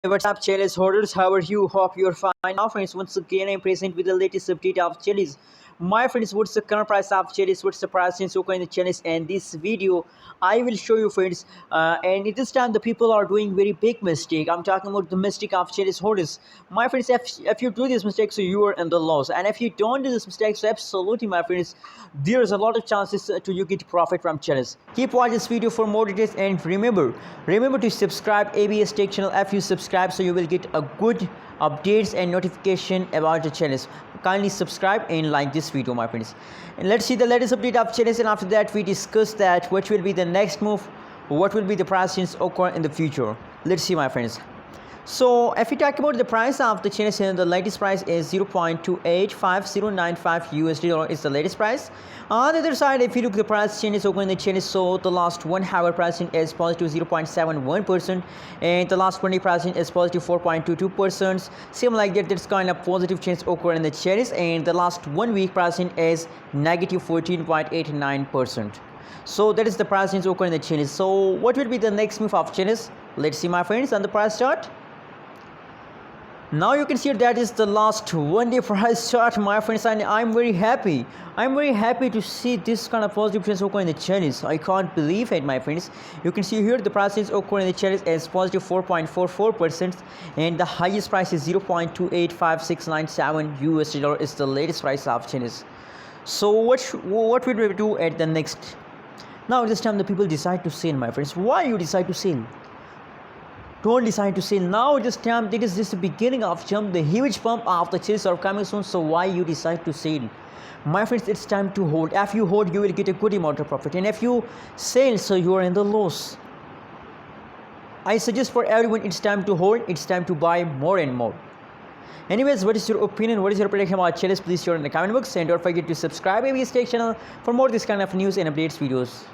What's up, Chiliz Holders? How are you? Hope you're fine. Now, friends, once again, I'm present with the latest update of Chiliz. My friends, what's the current price of Chiliz? What's the price since you in the Chiliz? And this video, I will show you, friends. And at this time, the people are doing very big mistake. I'm talking about the mistake of Chiliz Holders. My friends, if you do this mistake, so you are in the loss. And if you don't do this mistake, so absolutely, my friends, there's a lot of chances to you get profit from Chiliz. Keep watching this video for more details, and remember to subscribe ABS Tech channel. If you subscribe, so you will get a good updates and notification about the Chiliz. Kindly subscribe and like this video, my friends. And let's see the latest update of Chiliz, and after that we discuss that what will be the next move, what will be the price change occur in the future. Let's see, my friends. So if we talk about the price of the Chiliz, the latest price is 0.285095 USD dollar is the latest price. On the other side, if you look at the price changes occur in the Chiliz, so the last 1 hour pricing is positive 0.71%, and the last 20 pricing is positive 4.22%. Same like that, that's kind of positive change occur in the Chiliz, and the last 1 week pricing is negative 14.89%. So that is the price change occur in the Chiliz. So what will be the next move of Chiliz? Let's see, my friends, on the price chart. Now you can see that is the last 1 day price chart, my friends, and I'm very happy to see this kind of positive trends occur in the Chiliz. I can't believe it, my friends. You can see here the price is occur in the Chiliz as positive 4.44%, and the highest price is 0.285697 USD dollar is the latest price of Chiliz. So what will we do at the next? Now this time the people decide to sell, my friends. Why you decide to sell? Don't decide to sell now. This time, it is just the beginning of jump. The huge pump of the Chiliz are coming soon. So why you decide to sell? My friends, it's time to hold. If you hold, you will get a good amount of profit, and if you sell, so you are in the loss. I suggest for everyone, it's time to hold. It's time to buy more and more. Anyways, what is your opinion? What is your prediction about Chiliz? Please share in the comment box, and don't forget to subscribe ABS Tech channel for more this kind of news and updates videos.